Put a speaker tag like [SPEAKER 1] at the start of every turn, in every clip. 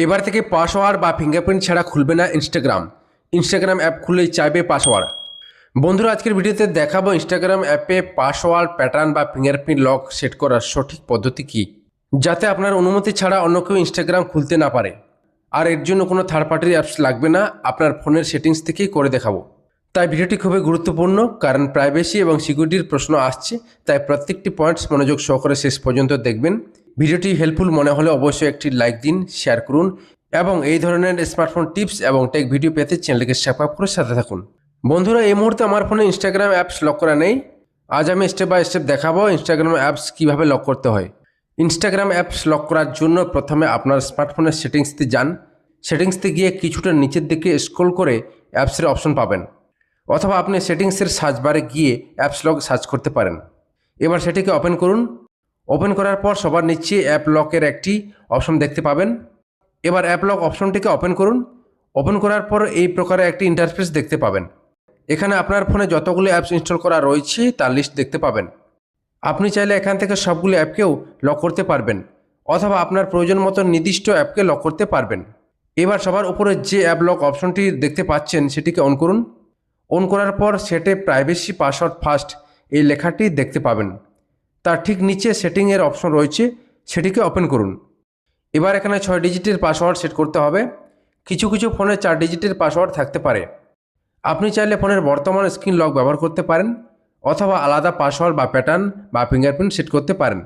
[SPEAKER 1] এবার থেকে পাসওয়ার্ড বা ফিঙ্গারপ্রিন্ট ছাড়া খুলবে না ইনস্টাগ্রাম অ্যাপ খুললেই চাইবে পাসওয়ার্ড। বন্ধুরা, আজকের ভিডিওতে দেখাবো ইনস্টাগ্রাম অ্যাপে পাসওয়ার্ড প্যাটার্ন বা ফিঙ্গারপ্রিন্ট লক সেট করার সঠিক পদ্ধতি কী, যাতে আপনার অনুমতি ছাড়া অন্য কেউ ইনস্টাগ্রাম খুলতে না পারে। আর এর জন্য কোনো থার্ড পার্টির অ্যাপস লাগবে না, আপনার ফোনের সেটিংস থেকেই করে দেখাবো। তাই ভিডিওটি খুবই গুরুত্বপূর্ণ, কারণ প্রাইভেসি এবং সিকিউরিটির প্রশ্ন আসছে। তাই প্রত্যেকটি পয়েন্টস মনোযোগ সহকারে শেষ পর্যন্ত দেখবেন। ভিডিওটি হেল্পফুল মনে হলে অবশ্যই একটি লাইক দিন, শেয়ার করুন এবং এই ধরনের স্মার্টফোন টিপস এবং টেক ভিডিও পেতে চ্যানেলটিকে সাবস্ক্রাইব করে সাথে থাকুন। বন্ধুরা, এই মুহূর্তে আমার ফোনে ইনস্টাগ্রাম অ্যাপস লক করা নেই। আজ আমি স্টেপ বাই স্টেপ দেখাবো ইনস্টাগ্রাম অ্যাপস কীভাবে লক করতে হয়। ইনস্টাগ্রাম অ্যাপস লক করার জন্য প্রথমে আপনার স্মার্টফোনের সেটিংসতে যান। সেটিংসতে গিয়ে কিছুটা নিচের দিকে স্ক্রল করে অ্যাপসের অপশন পাবেন, অথবা আপনি সেটিংসের সার্চ বারে গিয়ে অ্যাপস লক সার্চ করতে পারেন। এবার সেটিকে ওপেন করুন। ওপেন করার পর সবার নিচে অ্যাপ লকের একটি অপশন দেখতে পাবেন। এবার অ্যাপ লক অপশনটিকে ওপেন করুন। ওপেন করার পর এই প্রকারের একটি ইন্টারফেস দেখতে পাবেন। এখানে আপনার ফোনে যতগুলো অ্যাপস ইনস্টল করা রয়েছে তার লিস্ট দেখতে পাবেন। আপনি চাইলে এখান থেকে সবগুলো অ্যাপকেও লক করতে পারবেন, অথবা আপনার প্রয়োজন মতো নির্দিষ্ট অ্যাপকে লক করতে পারবেন। এবার সবার উপরে যে অ্যাপ লক অপশনটি দেখতে পাচ্ছেন সেটিকে অন করুন। অন করার পর সেটে প্রাইভেসি পাসওয়ার্ড ফার্স্ট এই লেখাটি দেখতে পাবেন। তার ঠিক নিচে সেটিংয়ের অপশন রয়েছে, সেটিকে ওপেন করুন। এবার এখানে 6 ডিজিটের পাসওয়ার্ড সেট করতে হবে। কিছু কিছু ফোনে 4 ডিজিটের পাসওয়ার্ড থাকতে পারে। আপনি চাইলে ফোনের বর্তমান স্ক্রিন লক ব্যবহার করতে পারেন, অথবা আলাদা পাসওয়ার্ড বা প্যাটার্ন বা ফিঙ্গারপ্রিন্ট সেট করতে পারেন।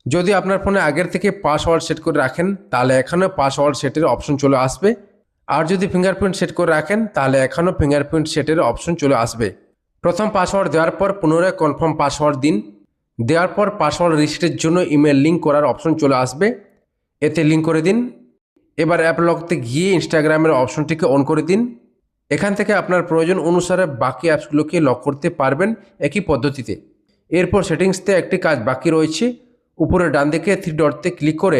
[SPEAKER 1] যদি আপনার ফোনে আগের থেকে পাসওয়ার্ড সেট করে রাখেন তাহলে এখানেও পাসওয়ার্ড সেটের অপশন চলে আসবে। আর যদি ফিঙ্গারপ্রিন্ট সেট করে রাখেন তাহলে এখানেও ফিঙ্গারপ্রিন্ট সেটের অপশন চলে আসবে। প্রথম পাসওয়ার্ড দেওয়ার পর পুনরায় কনফার্ম পাসওয়ার্ড দিন। দেওয়ার পর পাসওয়ার্ড রিসেটের জন্য ইমেল লিঙ্ক করার অপশন চলে আসবে, এতে লিঙ্ক করে দিন। এবার অ্যাপ লকতে গিয়ে ইনস্টাগ্রামের অপশনটিকে অন করে দিন। এখান থেকে আপনার প্রয়োজন অনুসারে বাকি অ্যাপসগুলোকে লক করতে পারবেন একই পদ্ধতিতে। এরপর সেটিংসতে একটি কাজ বাকি রয়েছে। উপরে ডান দিকে 3 ডটতে ক্লিক করে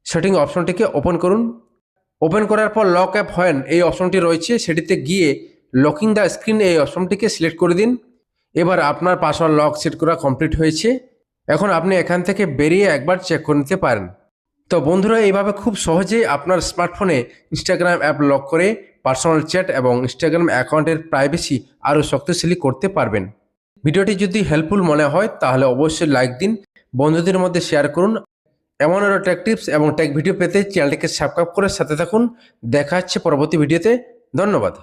[SPEAKER 1] সেটিং অপশনটিকে ওপেন করুন। ওপেন করার পর লক অ্যাপ হোয়েন এই অপশনটি রয়েছে, সেটিতে গিয়ে লকিং দ্য স্ক্রিন এই অপশনটিকে সিলেক্ট করে দিন। এবার আপনার পাসওয়ার্ড লক সেট করা কমপ্লিট হয়েছে। এখন আপনি এখান থেকে বেরিয়ে একবার চেক করে নিতে পারেন। তো বন্ধুরা, এইভাবে খুব সহজেই আপনার স্মার্টফোনে ইনস্টাগ্রাম অ্যাপ লক করে পার্সোনাল চ্যাট এবং ইনস্টাগ্রাম অ্যাকাউন্টের প্রাইভেসি আরও শক্তিশালী করতে পারবেন। ভিডিওটি যদি হেল্পফুল মনে হয় তাহলে অবশ্যই লাইক দিন, বন্ধুদের মধ্যে শেয়ার করুন। এমন আরও টেক টিপস এবং টেক ভিডিও পেতে চ্যানেলটিকে সাবস্ক্রাইব করে সাথে থাকুন। দেখা হচ্ছে পরবর্তী ভিডিওতে। ধন্যবাদ।